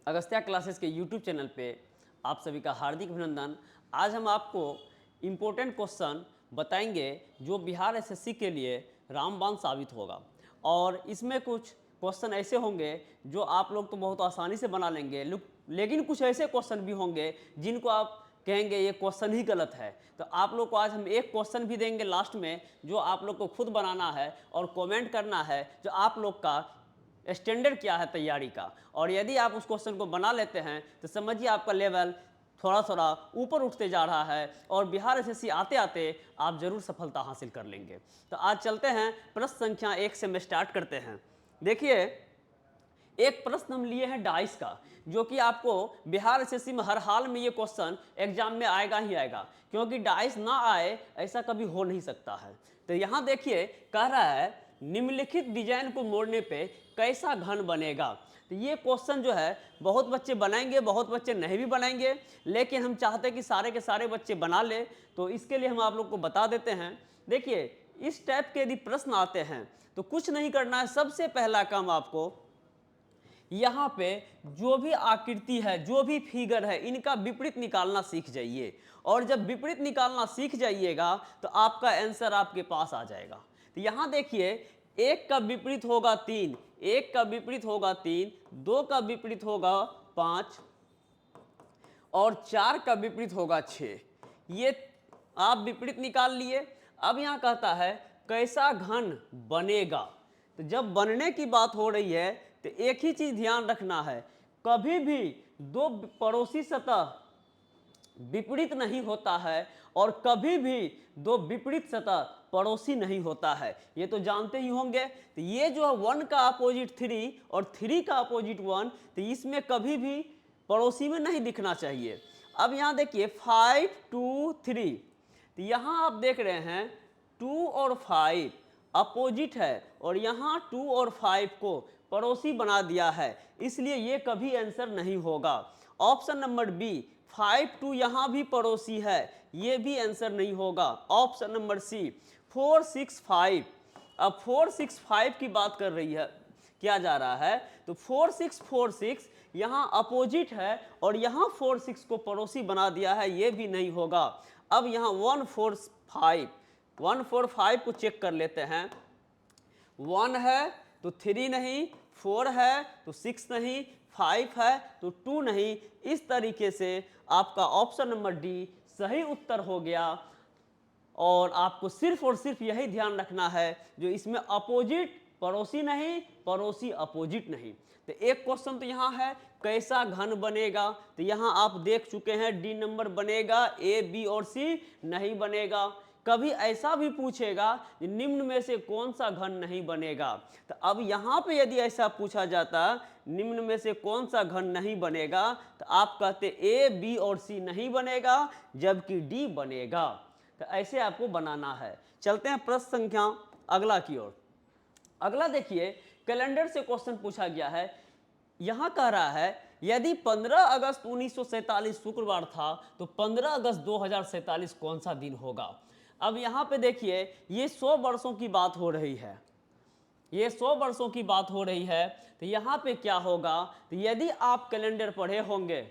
Agastya classes के YouTube channel पे आप सभी का हार्दिक अभिनंदन। आज हम आपको इम्पोर्टेंट क्वेश्चन बताएंगे जो बिहार एसएससी के लिए रामबाण साबित होगा। और इसमें कुछ क्वेश्चन ऐसे होंगे जो आप लोग तो बहुत आसानी से बना लेंगे, लेकिन कुछ ऐसे क्वेश्चन भी होंगे जिनको आप कहेंगे ये क्वेश्चन ही गलत है। तो आप लोग को आज हम एक क्वेश्चन भी देंगे लास्ट में, जो आप लोग को खुद बनाना है और कमेंट करना है जो आप लोग का स्टैंडर्ड क्या है तैयारी का। और यदि आप उस क्वेश्चन को बना लेते हैं तो समझिए आपका लेवल थोड़ा थोड़ा ऊपर उठते जा रहा है और बिहार एसएससी आते आते आप जरूर सफलता हासिल कर लेंगे। तो आज चलते हैं प्रश्न संख्या 1 से मैं स्टार्ट करते हैं। देखिए, एक प्रश्न हम लिए हैं डाइस का, जो कि आपको बिहार एसएससी में हर हाल में ये क्वेश्चन एग्जाम में आएगा ही आएगा, क्योंकि डाइस ना आए ऐसा कभी हो नहीं सकता है। तो यहाँ देखिए, कह रहा है निम्नलिखित डिजाइन को मोड़ने पे कैसा घन बनेगा। तो ये क्वेश्चन जो है बहुत बच्चे बनाएंगे, बहुत बच्चे नहीं भी बनाएंगे, लेकिन हम चाहते हैं कि सारे के सारे बच्चे बना ले, तो इसके लिए हम आप लोग को बता देते हैं। देखिए, इस टाइप के यदि प्रश्न आते हैं तो कुछ नहीं करना है। सबसे पहला काम आपको यहाँ पे जो भी आकृति है, जो भी फिगर है, इनका विपरीत निकालना सीख जाइए। और जब विपरीत निकालना सीख जाइएगा तो आपका आंसर आपके पास आ जाएगा। तो यहाँ देखिए, एक का विपरीत होगा 3, एक का विपरीत होगा 3, 2 का विपरीत होगा 5 और 4 का विपरीत होगा 6। ये आप विपरीत निकाल लिए। अब यहाँ कहता है कैसा घन बनेगा। तो जब बनने की बात हो रही है तो एक ही चीज ध्यान रखना है, कभी भी दो पड़ोसी सतह विपरीत नहीं होता है और कभी भी दो विपरीत सतह पड़ोसी नहीं होता है। ये तो जानते ही होंगे। तो ये जो है 1 का अपोजिट 3 और 3 का अपोजिट 1, तो इसमें कभी भी पड़ोसी में नहीं दिखना चाहिए। अब यहाँ देखिए 5 2 3, तो यहाँ आप देख रहे हैं 2 और 5 अपोजिट है और यहाँ 2 और 5 को पड़ोसी बना दिया है, इसलिए ये कभी आंसर नहीं होगा। ऑप्शन नंबर बी 5 2 यहाँ भी पड़ोसी है, ये भी आंसर नहीं होगा। ऑप्शन नंबर सी 4 6 5, अब 4 6 5 की बात कर रही है, किया जा रहा है, तो 4 6 यहाँ अपोजिट है और यहाँ 4 6 को पड़ोसी बना दिया है, ये भी नहीं होगा। अब यहाँ 1 4 5 को चेक कर लेते हैं। 1 है तो 3 नहीं, 4 है तो 6 नहीं, 5 है तो 2 नहीं। इस तरीके से आपका ऑप्शन नंबर डी सही उत्तर हो गया। और आपको सिर्फ और सिर्फ यही ध्यान रखना है जो इसमें अपोजिट पड़ोसी नहीं, पड़ोसी अपोजिट नहीं। तो एक क्वेश्चन तो यहाँ है कैसा घन बनेगा, तो यहाँ आप देख चुके हैं डी नंबर बनेगा, ए बी और सी नहीं बनेगा। कभी ऐसा भी पूछेगा कि निम्न में से कौन सा घन नहीं बनेगा। तो अब यहाँ पे यदि ऐसा पूछा जाता निम्न में से कौन सा घन नहीं बनेगा, तो आप कहते ए बी और सी नहीं बनेगा जबकि डी बनेगा। तो ऐसे आपको बनाना है। चलते हैं प्रश्न संख्या अगला की ओर। अगला देखिए, कैलेंडर से क्वेश्चन पूछा गया है। यहां कह रहा है यदि 15 अगस्त 1947 शुक्रवार था तो 15 अगस्त 2047 कौन सा दिन होगा। अब यहां पे देखिए, ये 100 वर्षों की बात हो रही है, ये 100 वर्षों की बात हो रही है। तो यहां पे क्या होगा, तो यदि आप कैलेंडर पढ़े होंगे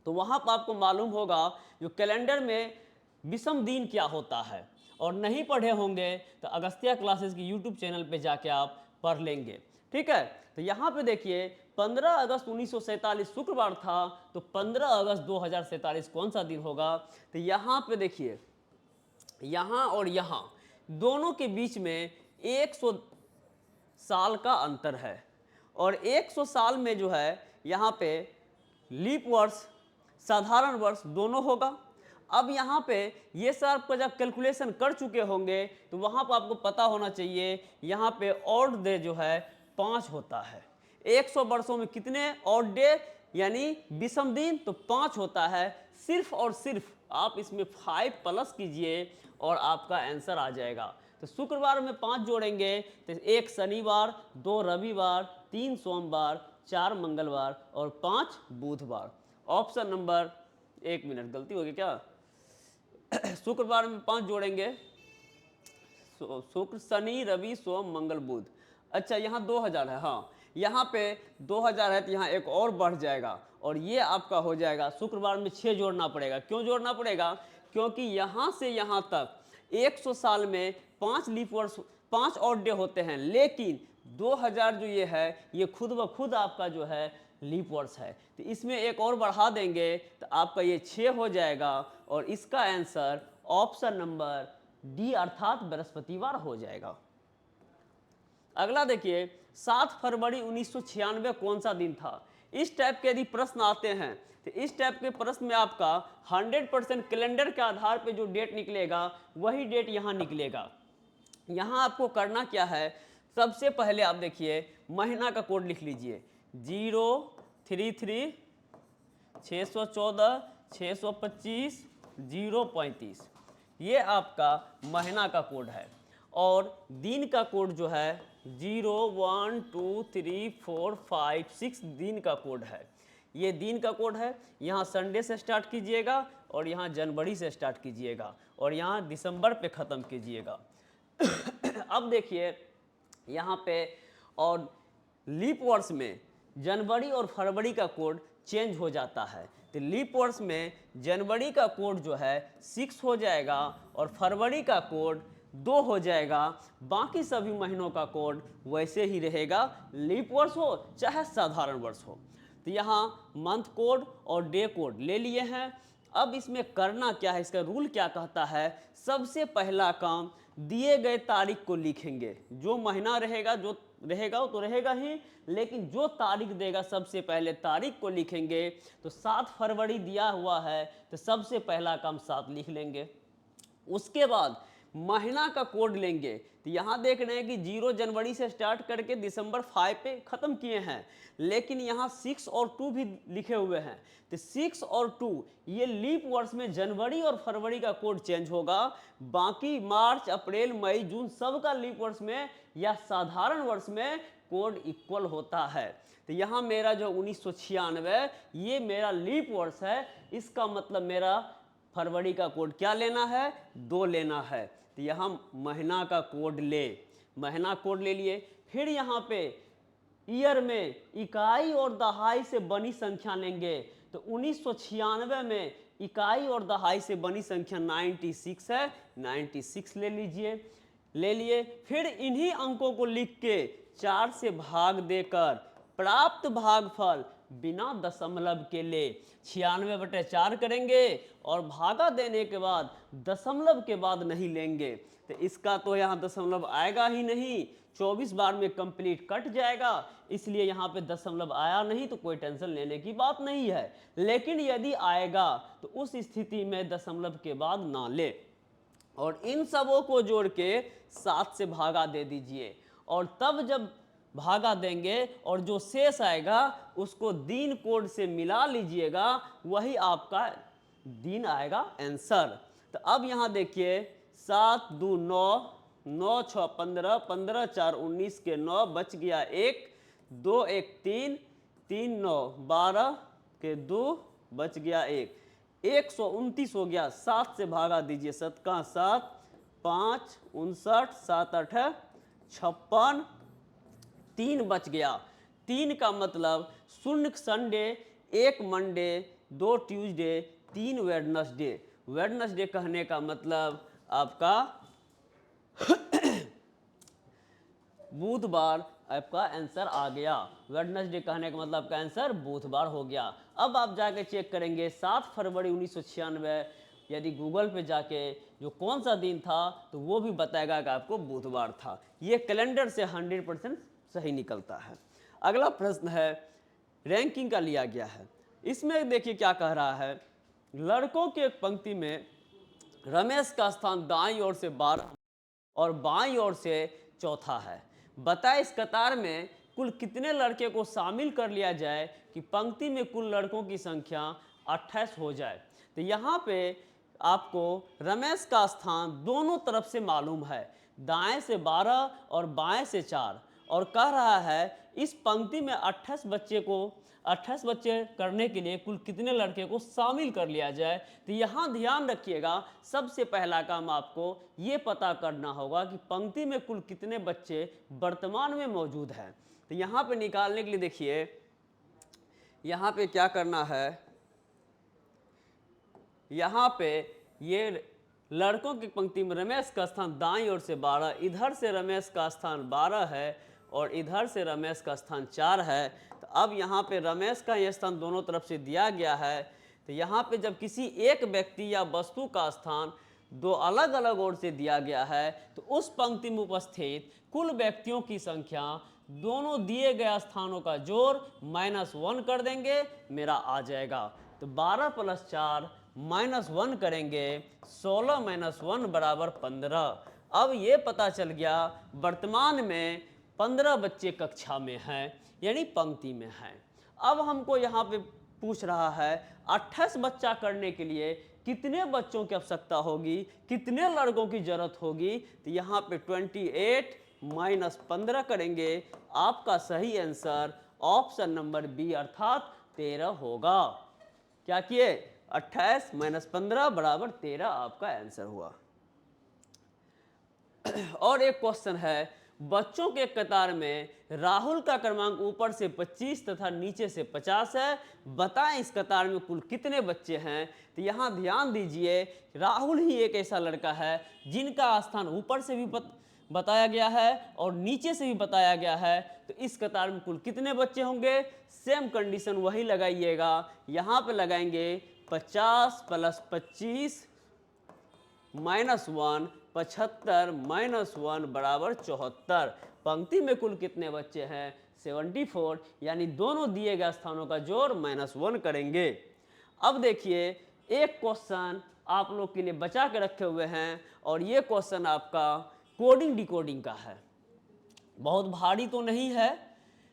तो वहां पर आपको मालूम होगा जो कैलेंडर में विषम दिन क्या होता है, और नहीं पढ़े होंगे तो अगस्त्या क्लासेस की यूट्यूब चैनल पे जाके आप पढ़ लेंगे। ठीक है, तो यहाँ पे देखिए 15 अगस्त 1947 शुक्रवार था तो 15 अगस्त 2047 कौन सा दिन होगा। तो यहाँ पे देखिए, यहाँ और यहाँ दोनों के बीच में 100 साल का अंतर है, और 100 साल में जो है यहाँ पे लीप वर्ष, साधारण वर्ष दोनों होगा। अब यहाँ पे ये सब आपको जब कैलकुलेशन कर चुके होंगे तो वहाँ पर आपको पता होना चाहिए यहाँ पे ऑड डे जो है 5 होता है। 100 वर्षों में कितने ऑड डे यानी विषम दिन, तो 5 होता है। सिर्फ और सिर्फ आप इसमें 5 प्लस कीजिए और आपका आंसर आ जाएगा। तो शुक्रवार में 5 जोड़ेंगे तो 1 शनिवार, 2 रविवार, 3 सोमवार, 4 मंगलवार और 5 बुधवार। ऑप्शन नंबर, एक मिनट गलती हो गई क्या, शुक्रवार में 5 जोड़ेंगे, शुक्र शनि रवि सोम मंगल बुध। अच्छा, यहाँ 2000 है, हाँ यहाँ पे 2000 है तो यहाँ एक और बढ़ जाएगा और ये आपका हो जाएगा। शुक्रवार में 6 जोड़ना पड़ेगा। क्यों जोड़ना पड़ेगा? क्योंकि यहाँ से यहाँ तक 100 साल में 5 लीप वर्ष 5 और डे होते हैं, लेकिन 2000 जो ये है ये खुद ब खुद आपका जो है लीप वर्ष है। तो इसमें एक और बढ़ा देंगे तो आपका ये 6 हो जाएगा और इसका आंसर ऑप्शन नंबर डी अर्थात बृहस्पतिवार हो जाएगा। अगला देखिए 7 फरवरी 1996 कौन सा दिन था? इस टाइप के यदि प्रश्न आते हैं तो इस टाइप के प्रश्न में आपका 100% कैलेंडर के आधार पे जो डेट निकलेगा वही डेट यहाँ निकलेगा। यहाँ आपको करना क्या है, सबसे पहले आप देखिए महीना का कोड लिख लीजिए 033 614 625 035, ये आपका महीना का कोड है। और दिन का कोड जो है 0 1 2 3 4 5 6 दिन का कोड है, ये दिन का कोड है। यहाँ संडे से स्टार्ट कीजिएगा और यहाँ जनवरी से स्टार्ट कीजिएगा और यहाँ दिसंबर पे ख़त्म कीजिएगा। अब देखिए यहाँ पे और लीप वर्ष में जनवरी और फरवरी का कोड चेंज हो जाता है। तो लीप वर्ष में जनवरी का कोड जो है 6 हो जाएगा और फरवरी का कोड 2 हो जाएगा। बाकी सभी महीनों का कोड वैसे ही रहेगा, लीप वर्ष हो चाहे साधारण वर्ष हो। तो यहाँ मंथ कोड और डे कोड ले लिए हैं। अब इसमें करना क्या है, इसका रूल क्या कहता है, सबसे पहला काम दिए गए तारीख को लिखेंगे। जो महीना रहेगा जो रहेगा वो तो रहेगा ही, लेकिन जो तारीख देगा सबसे पहले तारीख को लिखेंगे। तो 7 फरवरी दिया हुआ है तो सबसे पहला काम 7 लिख लेंगे। उसके बाद महीना का कोड लेंगे। तो यहाँ देख रहे हैं कि 0 जनवरी से स्टार्ट करके दिसंबर 5 पे ख़त्म किए हैं, लेकिन यहाँ 6 और 2 भी लिखे हुए हैं। तो 6 और 2 ये लीप वर्ष में जनवरी और फरवरी का कोड चेंज होगा। बाकी मार्च अप्रैल मई जून सब का लीप वर्ष में या साधारण वर्ष में कोड इक्वल होता है। तो यहाँ मेरा जो 1996 ये मेरा लीप वर्ष है, इसका मतलब मेरा फरवरी का कोड क्या लेना है, 2 लेना है। तो यहाँ महीना का कोड महीना कोड ले लिए। फिर यहाँ पे ईयर में इकाई और दहाई से बनी संख्या लेंगे। तो 1996 में इकाई और दहाई से बनी संख्या 96 है, 96 ले लिए। फिर इन्हीं अंकों को लिख के 4 से भाग देकर प्राप्त भागफल बिना दशमलव के ले 96/4 करेंगे और भागा देने के बाद दशमलव के बाद नहीं लेंगे। तो इसका तो यहाँ दशमलव आएगा ही नहीं, 24 बार में कंप्लीट कट जाएगा, इसलिए यहाँ पे दशमलव आया नहीं तो कोई टेंशन लेने की बात नहीं है। लेकिन यदि आएगा तो उस स्थिति में दशमलव के बाद ना ले और इन सबों को जोड़ के 7 से भागा दे दीजिए और तब जब भागा देंगे और जो शेष आएगा उसको दिन कोड से मिला लीजिएगा, वही आपका दिन आएगा आंसर। तो अब यहाँ देखिए 7 2 9 9 6 15 15 4 19 के 9 बच गया 1 2 1 3 3 9 12 के 2 बच गया 1 129 हो गया। 7 से भागा दीजिए, 7 का 7 5 59 7 8 56 3 बच गया। 3 का मतलब 0 Sunday 1 Monday 2 Tuesday 3 Wednesday. Wednesday कहने का मतलब आपका बुधवार आपका आंसर आ गया। वेडनेसडे कहने का मतलब आपका आंसर बुधवार हो गया। अब आप जाके चेक करेंगे 7 फरवरी 1996 यदि गूगल पे जाके जो कौन सा दिन था तो वो भी बताएगा कि आपको बुधवार था। ये कैलेंडर से 100% सही निकलता है। अगला प्रश्न है रैंकिंग का लिया गया है। इसमें देखिए क्या कह रहा है, लड़कों की एक पंक्ति में रमेश का स्थान दाईं ओर से 12 और बाईं ओर से चौथा है। बताए इस कतार में कुल कितने लड़के को शामिल कर लिया जाए कि पंक्ति में कुल लड़कों की संख्या 28 हो जाए। तो यहाँ पे आपको रमेश का स्थान दोनों तरफ से मालूम है, दाएं से 12 और बाएं से 4, और कह रहा है इस पंक्ति में 28 बच्चे करने के लिए कुल कितने लड़के को शामिल कर लिया जाए। तो यहाँ ध्यान रखिएगा, सबसे पहला काम आपको ये पता करना होगा कि पंक्ति में कुल कितने बच्चे वर्तमान में मौजूद हैं। तो यहाँ पे निकालने के लिए देखिए यहाँ पे क्या करना है, यहाँ पे ये लड़कों की पंक्ति में रमेश का स्थान दाईं ओर से 12, इधर से रमेश का स्थान 12 है और इधर से रमेश का स्थान 4 है। तो अब यहाँ पे रमेश का ये स्थान दोनों तरफ से दिया गया है। तो यहाँ पे जब किसी एक व्यक्ति या वस्तु का स्थान दो अलग अलग ओर से दिया गया है तो उस पंक्ति में उपस्थित कुल व्यक्तियों की संख्या दोनों दिए गए स्थानों का जोड़ -1 कर देंगे, मेरा आ जाएगा। तो 12 + 4 -1 करेंगे, 16 - 1 बराबर 15। अब ये पता चल गया वर्तमान में 15 बच्चे कक्षा में हैं, यानी पंक्ति में हैं। अब हमको यहाँ पे पूछ रहा है 28 बच्चा करने के लिए कितने बच्चों की आवश्यकता होगी, कितने लड़कों की जरूरत होगी। तो यहाँ पे 28 - 15 करेंगे, आपका सही आंसर ऑप्शन नंबर बी अर्थात 13 होगा। क्या किए, 28 - 15 बराबर 13 आपका आंसर हुआ। और एक क्वेश्चन है, बच्चों के कतार में राहुल का क्रमांक ऊपर से 25 तथा नीचे से 50 है, बताएं इस कतार में कुल कितने बच्चे हैं। तो यहाँ ध्यान दीजिए, राहुल ही एक ऐसा लड़का है जिनका स्थान ऊपर से भी बताया गया है और नीचे से भी बताया गया है। तो इस कतार में कुल कितने बच्चे होंगे, सेम कंडीशन वही लगाइएगा। यहाँ पे लगाएंगे 50 + 25 -1, 75 - 1 बराबर 74। पंक्ति में कुल कितने बच्चे हैं, 74, यानी दोनों दिए गए स्थानों का जोड़ -1 करेंगे। अब देखिए एक क्वेश्चन आप लोग के लिए बचा के रखे हुए हैं और ये क्वेश्चन आपका कोडिंग डिकोडिंग का है। बहुत भारी तो नहीं है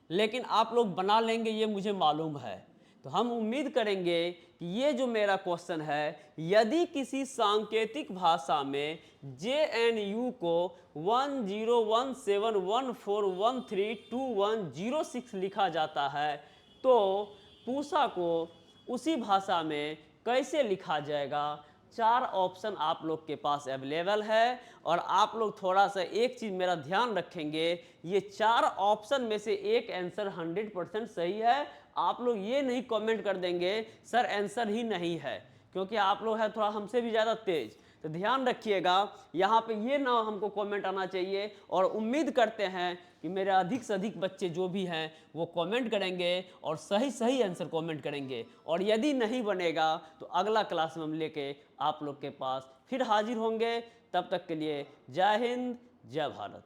लेकिन आप लोग बना लेंगे ये मुझे मालूम है। तो हम उम्मीद करेंगे कि ये जो मेरा क्वेश्चन है, यदि किसी सांकेतिक भाषा में JNU को 101714132106 लिखा जाता है तो पूसा को उसी भाषा में कैसे लिखा जाएगा। 4 ऑप्शन आप लोग के पास अवेलेबल है और आप लोग थोड़ा सा एक चीज़ मेरा ध्यान रखेंगे, ये 4 ऑप्शन में से एक आंसर 100% सही है। आप लोग ये नहीं कमेंट कर देंगे सर आंसर ही नहीं है, क्योंकि आप लोग हैं थोड़ा हमसे भी ज़्यादा तेज। तो ध्यान रखिएगा यहाँ पे ये ना हमको कमेंट आना चाहिए। और उम्मीद करते हैं कि मेरे अधिक से अधिक बच्चे जो भी हैं वो कमेंट करेंगे और सही सही आंसर कमेंट करेंगे। और यदि नहीं बनेगा तो अगला क्लास में हम लेके आप लोग के पास फिर हाजिर होंगे। तब तक के लिए जय हिंद, जय भारत।